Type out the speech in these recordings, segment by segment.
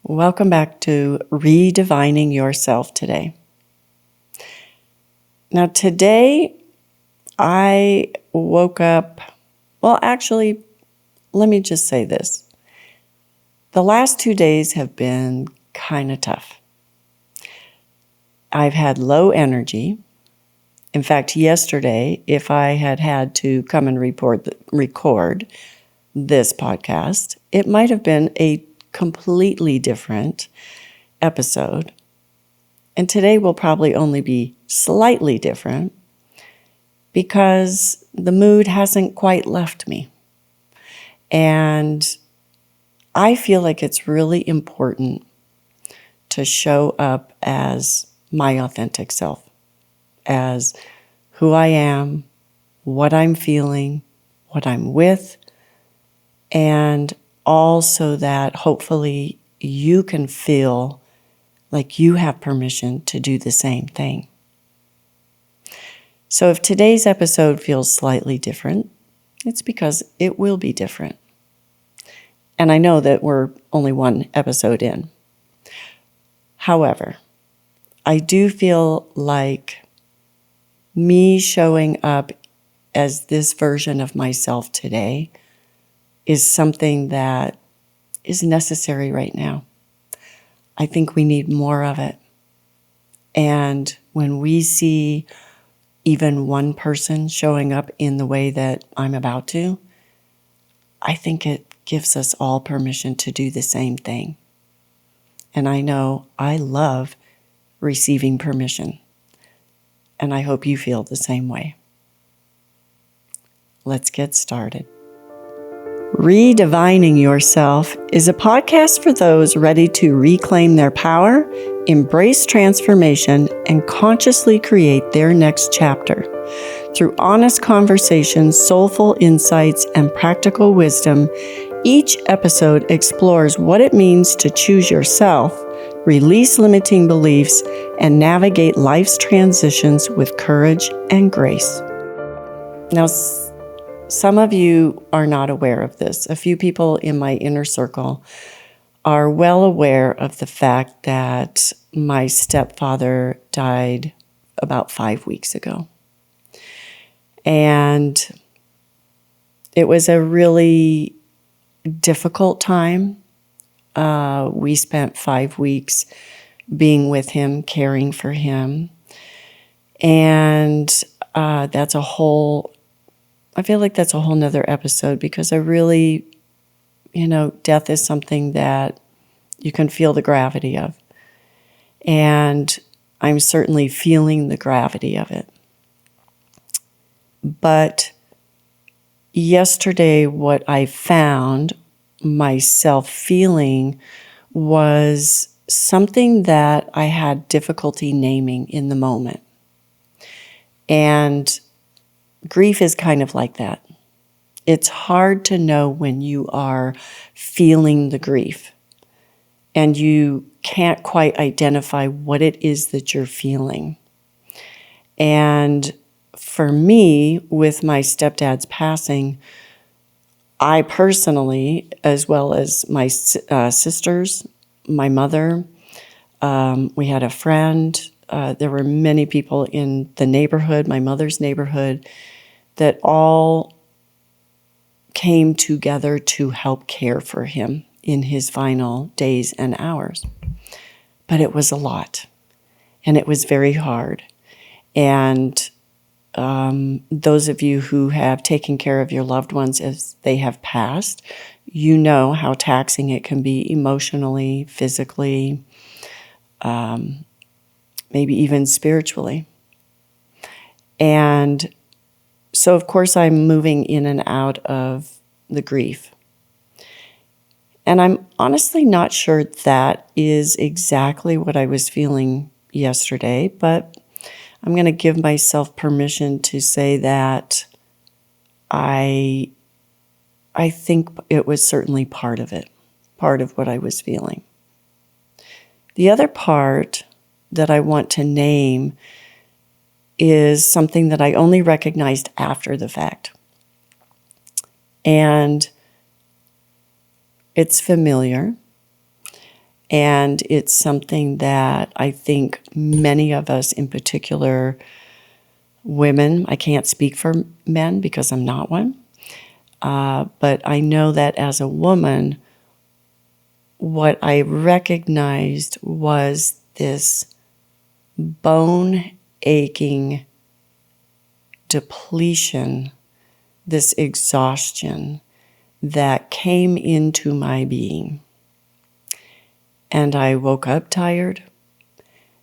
Welcome back to Redefining Yourself today. Now, today I woke up, let me just say this. The last 2 days have been kind of tough. I've had low energy. In fact, yesterday, if I had had to come and record this podcast, it might have been a completely different episode. And today will probably only be slightly different because the mood hasn't quite left me. And I feel like it's really important to show up as my authentic self, as who I am, what I'm feeling, what I'm with, and also that hopefully you can feel like you have permission to do the same thing. So if today's episode feels slightly different, it's because it will be different. And I know that we're only one episode in. However, I do feel like me showing up as this version of myself today is something that is necessary right now. I think we need more of it. And when we see even one person showing up in the way that I'm about to, I think it gives us all permission to do the same thing. And I know I love receiving permission. And I hope you feel the same way. Let's get started. Redefining Yourself is a podcast for those ready to reclaim their power, embrace transformation, and consciously create their next chapter. Through honest conversations, soulful insights, and practical wisdom, each episode explores what it means to choose yourself, release limiting beliefs, and navigate life's transitions with courage and grace. Now, some of you are not aware of this. A few people in my inner circle are well aware of the fact that my stepfather died about 5 weeks ago. And it was a really difficult time. We spent 5 weeks being with him, caring for him. And I feel like that's a whole nother episode because I really, death is something that you can feel the gravity of. And I'm certainly feeling the gravity of it. But yesterday, what I found myself feeling was something that I had difficulty naming in the moment. And grief is kind of like that. It's hard to know when you are feeling the grief and you can't quite identify what it is that you're feeling. And for me, with my stepdad's passing, I personally, as well as my sisters, my mother, we had a friend, there were many people in the neighborhood, my mother's neighborhood, that all came together to help care for him in his final days and hours. But it was a lot, and it was very hard. And those of you who have taken care of your loved ones as they have passed, you know how taxing it can be emotionally, physically, maybe even spiritually. And so, of course, I'm moving in and out of the grief. And I'm honestly not sure that is exactly what I was feeling yesterday, but I'm going to give myself permission to say that I think it was certainly part of it, part of what I was feeling. The other part that I want to name is something that I only recognized after the fact. And it's familiar. And it's something that I think many of us, in particular women, I can't speak for men because I'm not one, but I know that as a woman, what I recognized was this bone aching depletion, this exhaustion that came into my being. And I woke up tired,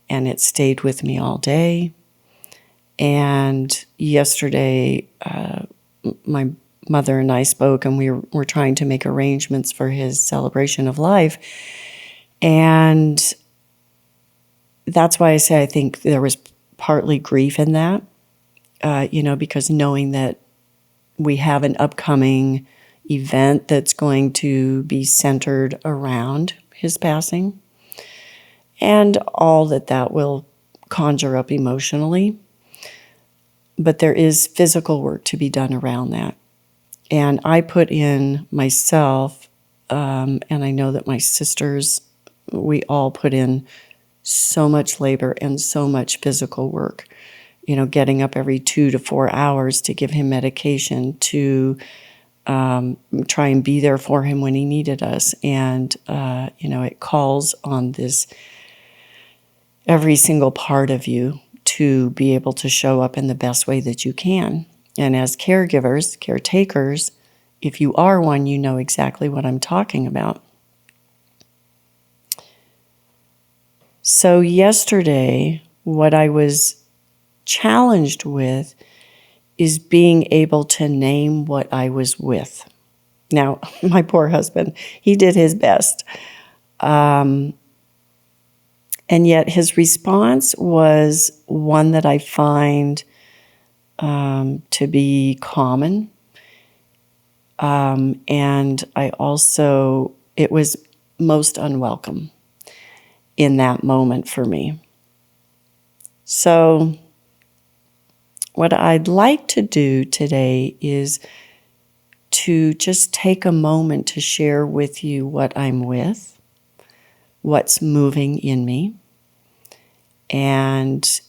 and it stayed with me all day. And yesterday, my mother and I spoke, and we were trying to make arrangements for his celebration of life. And that's why I say I think there was partly grief in that, because knowing that we have an upcoming event that's going to be centered around his passing and all that will conjure up emotionally. But there is physical work to be done around that. And I put in myself, and I know that my sisters, we all put in so much labor and so much physical work, getting up every 2 to 4 hours to give him medication, to try and be there for him when he needed us. And, it calls on this, every single part of you to be able to show up in the best way that you can. And as caregivers, caretakers, if you are one, you know exactly what I'm talking about. So yesterday, what I was challenged with is being able to name what I was with. Now, my poor husband, he did his best. And yet his response was one that I find to be common. And it was most unwelcome in that moment for me. So what I'd like to do today is to just take a moment to share with you what I'm with, what's moving in me, and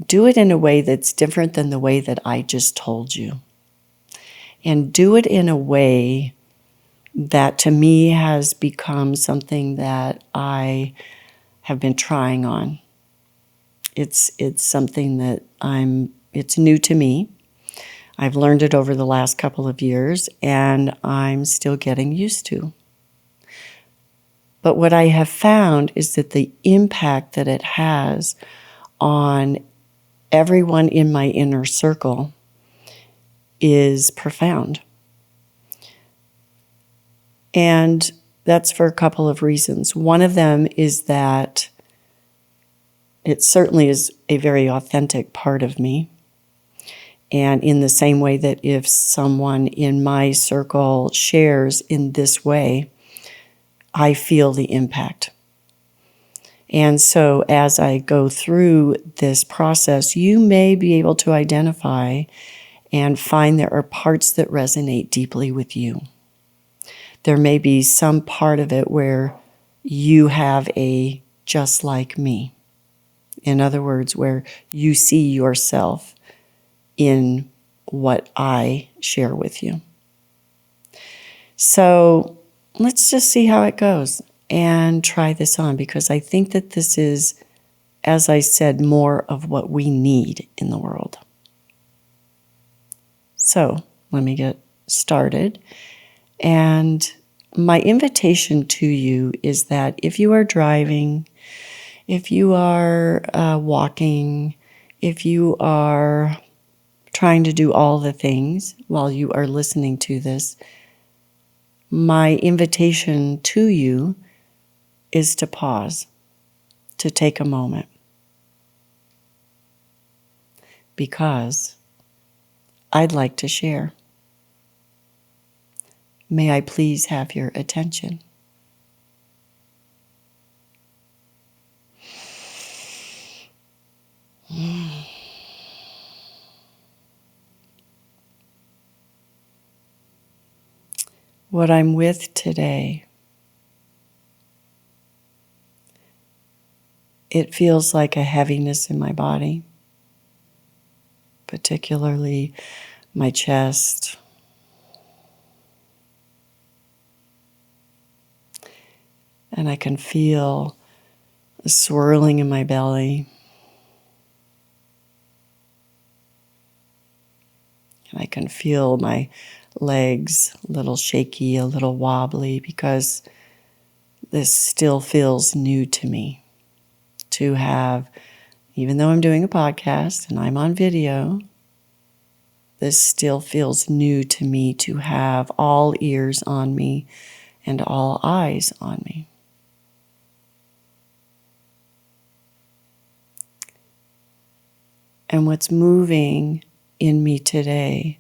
do it in a way that's different than the way that I just told you. And do it in a way that to me has become something that I have been trying on. It's something that it's new to me. I've learned it over the last couple of years, and I'm still getting used to. But what I have found is that the impact that it has on everyone in my inner circle is profound. And that's for a couple of reasons. One of them is that it certainly is a very authentic part of me. And in the same way that if someone in my circle shares in this way, I feel the impact. And so as I go through this process, you may be able to identify and find there are parts that resonate deeply with you. There may be some part of it where you have a just like me. In other words, where you see yourself in what I share with you. So let's just see how it goes and try this on, because I think that this is, as I said, more of what we need in the world. So let me get started. And my invitation to you is that if you are driving, if you are walking, if you are trying to do all the things while you are listening to this, my invitation to you is to pause, to take a moment. Because I'd like to share. May I please have your attention? What I'm with today it feels like a heaviness in my body, particularly my chest. And I can feel a swirling in my belly. And I can feel my legs a little shaky, a little wobbly, because this still feels new to me to have, even though I'm doing a podcast and I'm on video, this still feels new to me to have all ears on me and all eyes on me. And what's moving in me today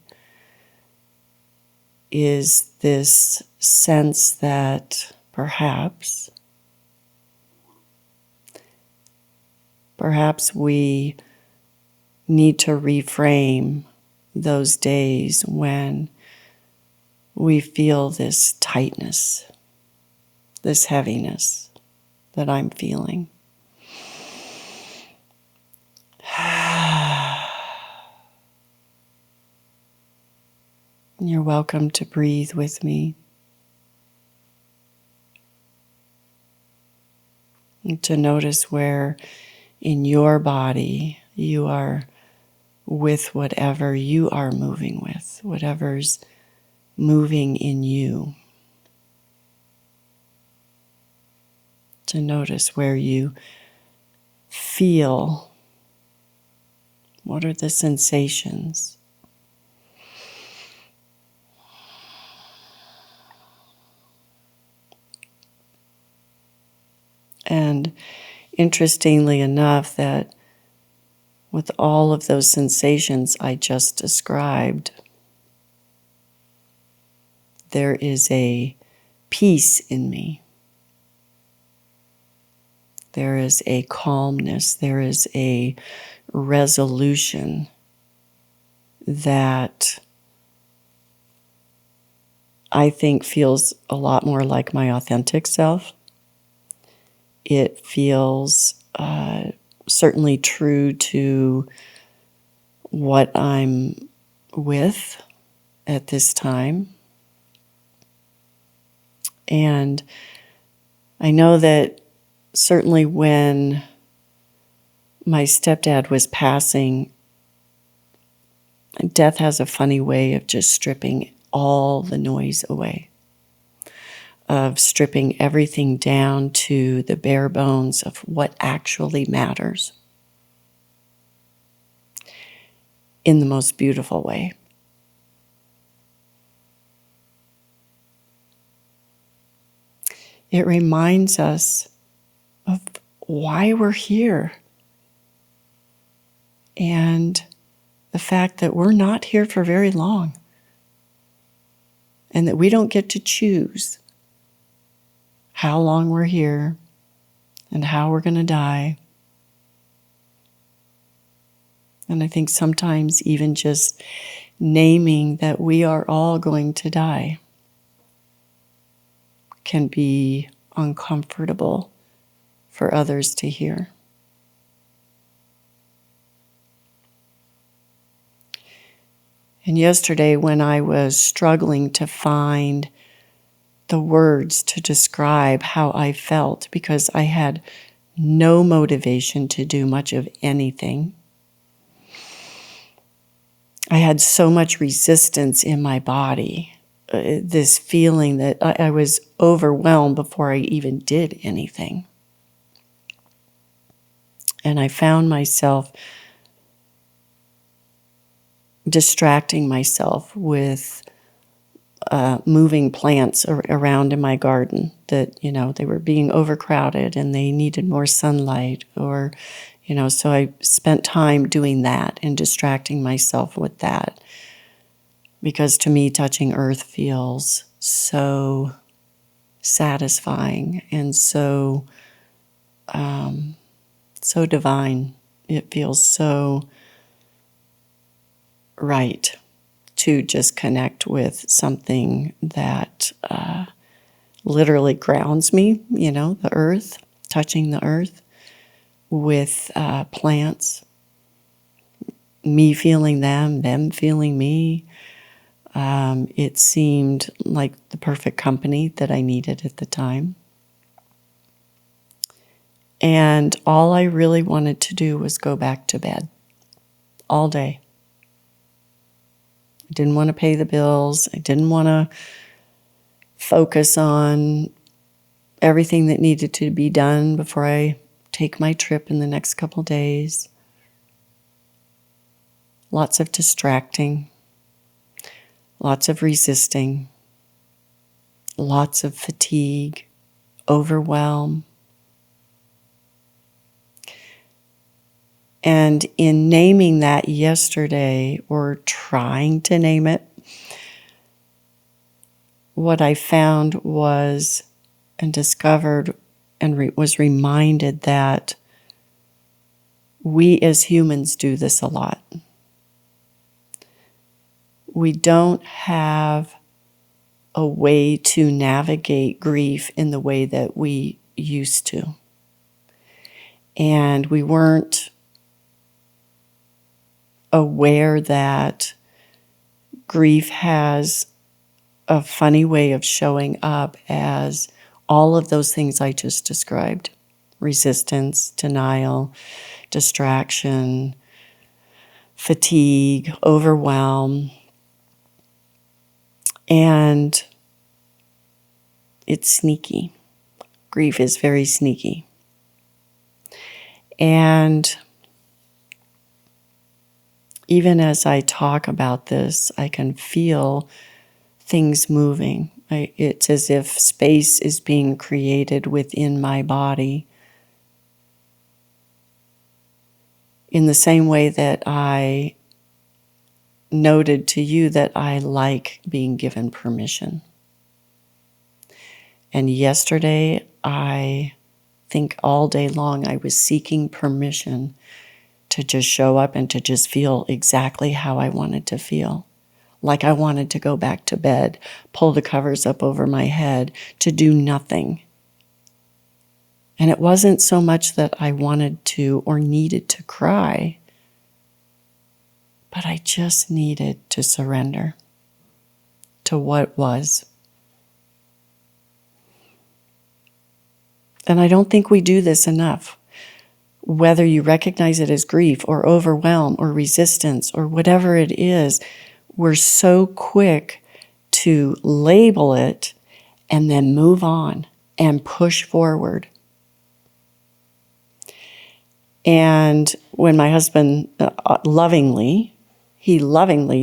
is this sense that perhaps we need to reframe those days when we feel this tightness, this heaviness that I'm feeling. You're welcome to breathe with me, and to notice where in your body you are with whatever you are moving with, whatever's moving in you. To notice where you feel, what are the sensations? And interestingly enough, that with all of those sensations I just described, there is a peace in me. There is a calmness, there is a resolution that I think feels a lot more like my authentic self. It feels certainly true to what I'm with at this time. And I know that certainly when my stepdad was passing, death has a funny way of just stripping all the noise away, of stripping everything down to the bare bones of what actually matters in the most beautiful way. It reminds us of why we're here and the fact that we're not here for very long and that we don't get to choose how long we're here and how we're going to die. And I think sometimes even just naming that we are all going to die can be uncomfortable for others to hear. And yesterday, when I was struggling to find the words to describe how I felt, because I had no motivation to do much of anything, I had so much resistance in my body, this feeling that I was overwhelmed before I even did anything. And I found myself distracting myself with moving plants around in my garden that, they were being overcrowded and they needed more sunlight, or, so I spent time doing that and distracting myself with that, because to me, touching earth feels so satisfying and so divine. It feels so right to just connect with something that literally grounds me, the earth, touching the earth. with plants, me feeling them feeling me. It seemed like the perfect company that I needed at the time. And all I really wanted to do was go back to bed all day. I didn't want to pay the bills. I didn't want to focus on everything that needed to be done before I take my trip in the next couple days. Lots of distracting, lots of resisting, lots of fatigue, overwhelm. And in naming that yesterday, or trying to name it, what I found was and discovered and was reminded that we as humans do this a lot. We don't have a way to navigate grief in the way that we used to. And we weren't aware that grief has a funny way of showing up as all of those things I just described: resistance, denial, distraction, fatigue, overwhelm. And it's sneaky. Grief is very sneaky. And even as I talk about this, I can feel things moving. It's as if space is being created within my body in the same way that I noted to you that I like being given permission. And yesterday, I think all day long I was seeking permission to just show up and to just feel exactly how I wanted to feel. Like I wanted to go back to bed, pull the covers up over my head, to do nothing. And it wasn't so much that I wanted to or needed to cry, but I just needed to surrender to what was. And I don't think we do this enough. Whether you recognize it as grief or overwhelm or resistance or whatever it is, we're so quick to label it and then move on and push forward. And when my husband lovingly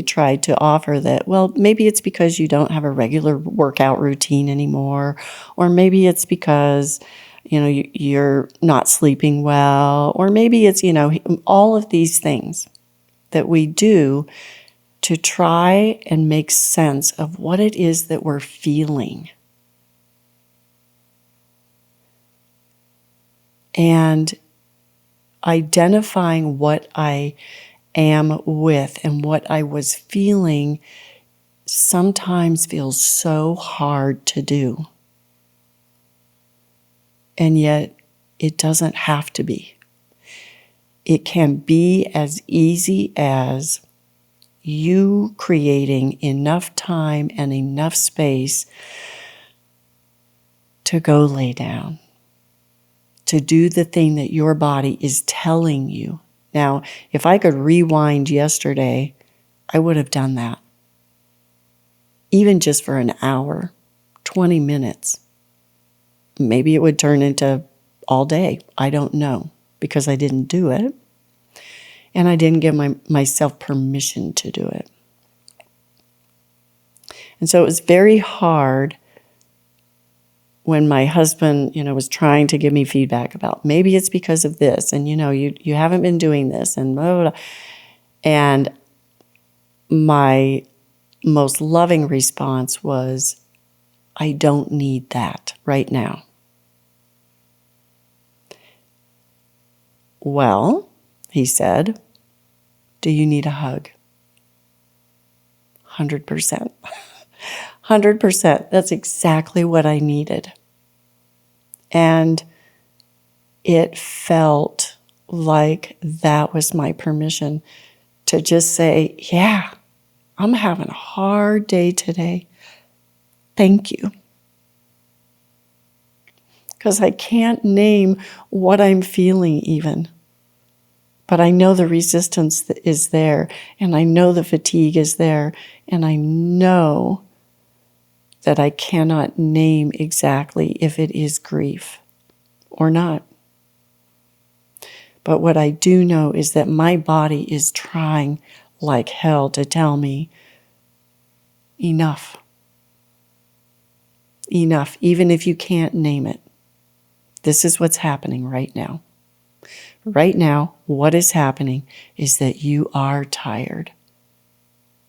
tried to offer that, well, maybe it's because you don't have a regular workout routine anymore, or maybe it's because, you're not sleeping well, or maybe it's, all of these things that we do to try and make sense of what it is that we're feeling. And identifying what I am with and what I was feeling sometimes feels so hard to do. And yet it doesn't have to be. It can be as easy as you creating enough time and enough space to go lay down, to do the thing that your body is telling you. Now, if I could rewind yesterday, I would have done that. Even just for an hour, 20 minutes. Maybe it would turn into all day. I don't know, because I didn't do it. And I didn't give myself permission to do it. And so it was very hard when my husband, was trying to give me feedback about maybe it's because of this, and you haven't been doing this, and blah, blah, blah. And my most loving response was, I don't need that right now. Well, he said, do you need a hug? 100%. 100%. That's exactly what I needed. And it felt like that was my permission to just say, yeah, I'm having a hard day today. Thank you. Because I can't name what I'm feeling even. But I know the resistance is there, and I know the fatigue is there, and I know that I cannot name exactly if it is grief or not. But what I do know is that my body is trying like hell to tell me, enough. Enough, even if you can't name it. This is what's happening right now. Right now, what is happening is that you are tired.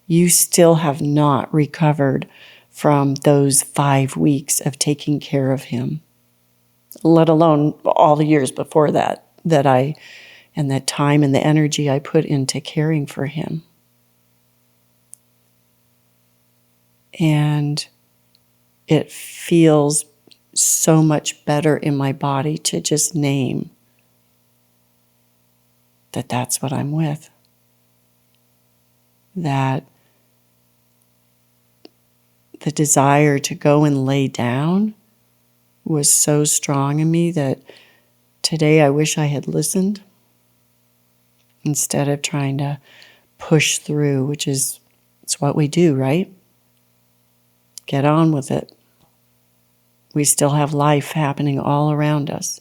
You still have not recovered from those 5 weeks of taking care of him, let alone all the years before that and that time and the energy I put into caring for him. And it feels so much better in my body to just name that that's what I'm with. That the desire to go and lay down was so strong in me that today I wish I had listened instead of trying to push through, which is it's what we do, right? Get on with it. We still have life happening all around us.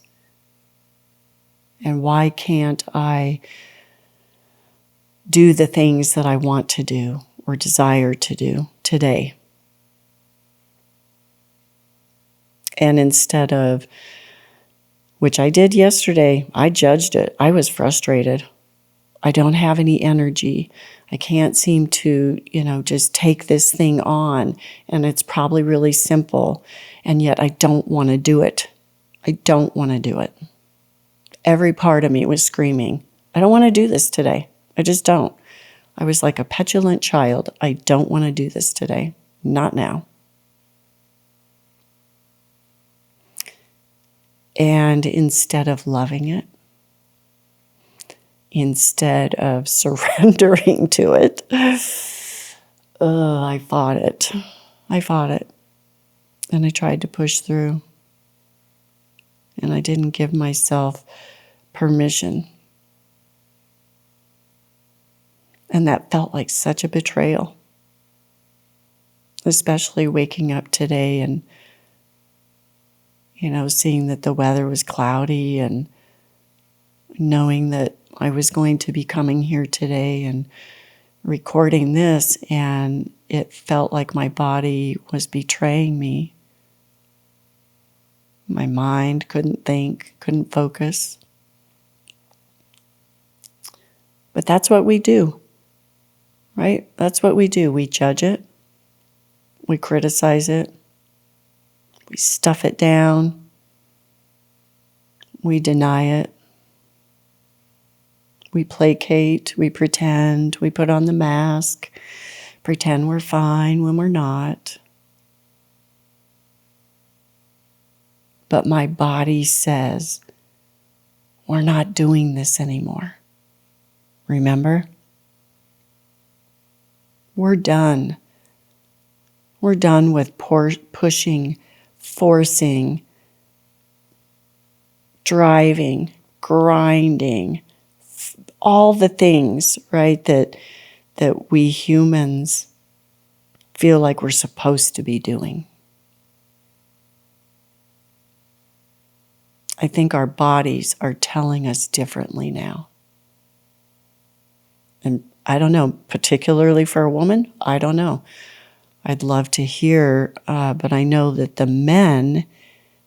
And why can't I do the things that I want to do or desire to do today? And instead of, which I did yesterday, I judged it. I was frustrated. I don't have any energy. I can't seem to, just take this thing on. And it's probably really simple. And yet I don't want to do it. I don't want to do it. Every part of me was screaming, I don't want to do this today. I just don't. I was like a petulant child. I don't want to do this today. Not now. And instead of loving it, instead of surrendering to it, I fought it. And I tried to push through. And I didn't give myself permission. And that felt like such a betrayal. Especially waking up today and, seeing that the weather was cloudy and knowing that I was going to be coming here today and recording this, and it felt like my body was betraying me. My mind couldn't think, couldn't focus. But that's what we do, right? That's what we do. We judge it. We criticize it. We stuff it down. We deny it. We placate. We pretend. We put on the mask. Pretend we're fine when we're not. But my body says, we're not doing this anymore. Remember? We're done. We're done with pushing, forcing, driving, grinding, all the things, right, that we humans feel like we're supposed to be doing. I think our bodies are telling us differently now. And I don't know, particularly for a woman, I don't know. I'd love to hear, but I know that the men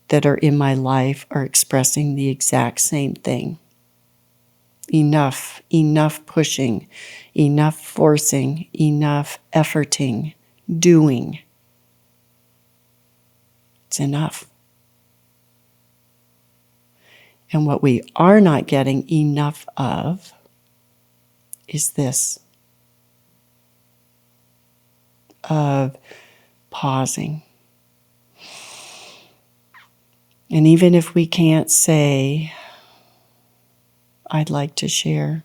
that are in my life are expressing the exact same thing. Enough pushing, enough forcing, enough efforting, doing. It's enough. And what we are not getting enough of is this, of pausing. And even if we can't say, I'd like to share.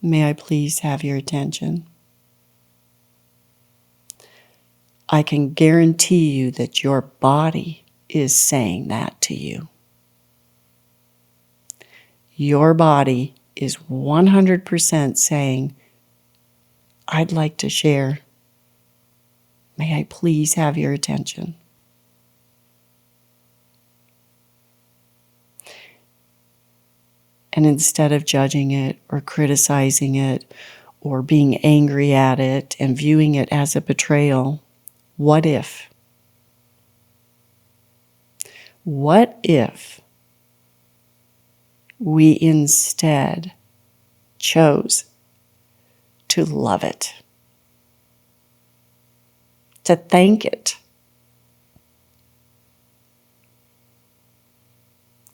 May I please have your attention? I can guarantee you that your body is saying that to you. Your body is 100% saying, I'd like to share. May I please have your attention? And instead of judging it or criticizing it or being angry at it and viewing it as a betrayal, what if? What if we instead chose to love it, to thank it,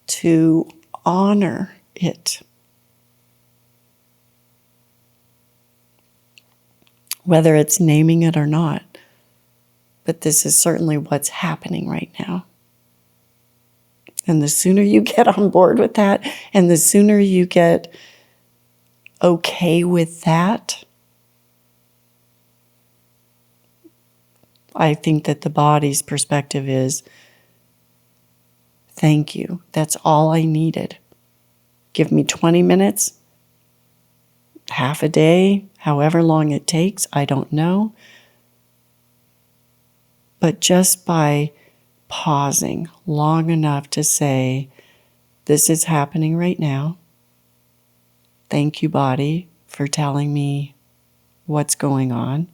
to honor it? Whether it's naming it or not, but this is certainly what's happening right now. And the sooner you get on board with that, and the sooner you get okay with that, I think that the body's perspective is, thank you. That's all I needed. Give me 20 minutes, half a day, however long it takes, I don't know. But just by pausing long enough to say, this is happening right now. Thank you, body, for telling me what's going on,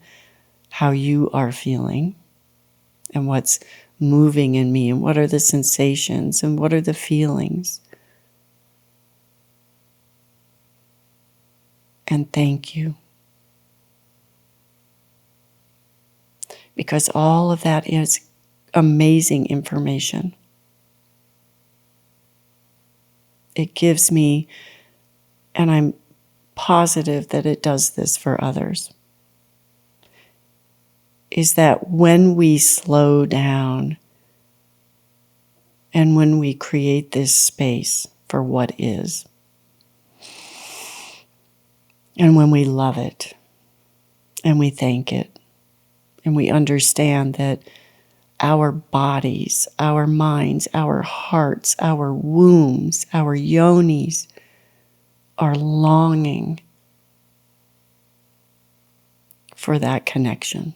how you are feeling, and what's moving in me, and what are the sensations, and what are the feelings. And thank you. Because all of that is amazing information. It gives me, and I'm positive that it does this for others, is that when we slow down and when we create this space for what is, and when we love it and we thank it, and we understand that our bodies, our minds, our hearts, our wombs, our yonis are longing for that connection.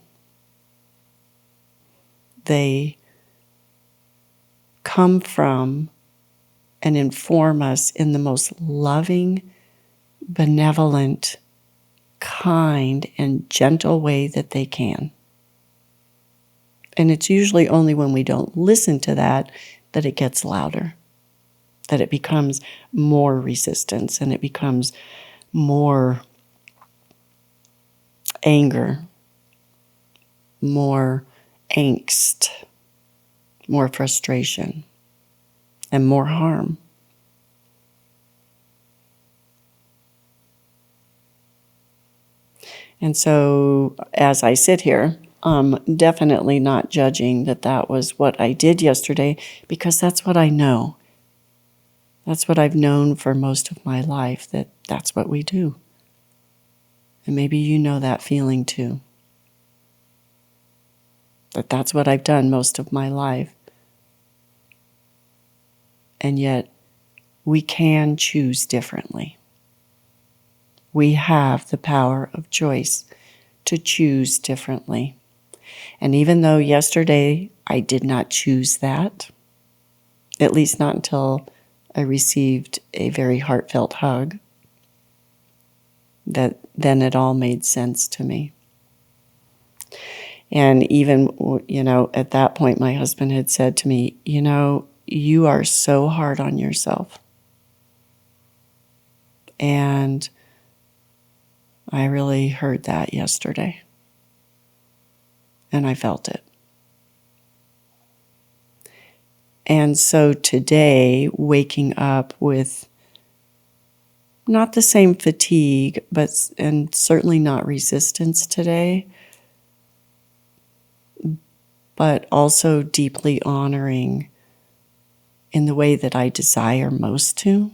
They come from and inform us in the most loving, benevolent, kind, and gentle way that they can. And it's usually only when we don't listen to that that it gets louder, that it becomes more resistance and it becomes more anger, more angst, more frustration, and more harm. And so as I sit here, I'm definitely not judging that was what I did yesterday, because that's what I know. That's what I've known for most of my life, that's what we do. And maybe you know that feeling too. That's what I've done most of my life. And yet, we can choose differently. We have the power of choice to choose differently. And even though yesterday I did not choose that, at least not until I received a very heartfelt hug, that then it all made sense to me. And even, at that point, my husband had said to me, you are so hard on yourself. And I really heard that yesterday. And I felt it. And so today, waking up with not the same fatigue, and certainly not resistance today, but also deeply honoring in the way that I desire most to,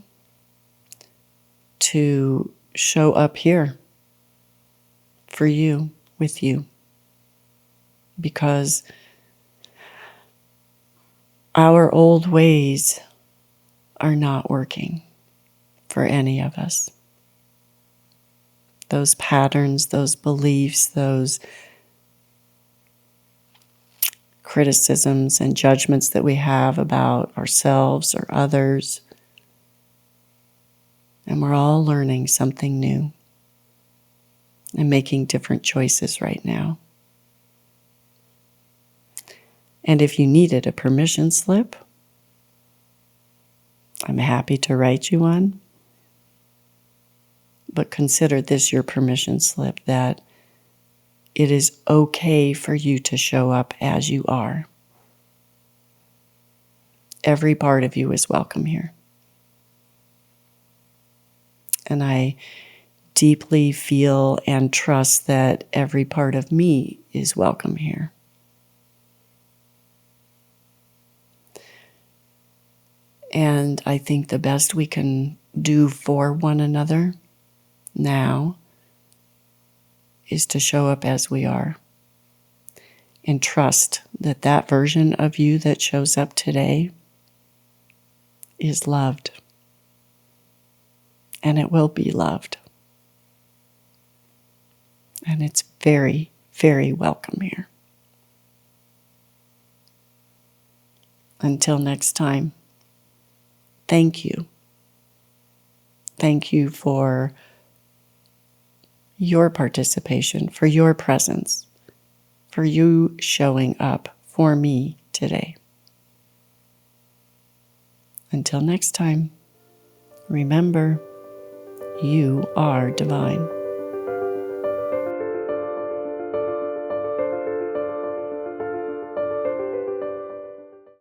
to show up here for you, with you, because our old ways are not working for any of us. Those patterns, those beliefs, those criticisms and judgments that we have about ourselves or others. And we're all learning something new and making different choices right now. And if you needed a permission slip, I'm happy to write you one. But consider this your permission slip, that it is okay for you to show up as you are. Every part of you is welcome here. And I deeply feel and trust that every part of me is welcome here. And I think the best we can do for one another now is to show up as we are and trust that that version of you that shows up today is loved, and it will be loved. And it's very, very welcome here. Until next time, thank you. Thank you for your participation, for your presence, for you showing up for me today. Until next time, remember, you are divine.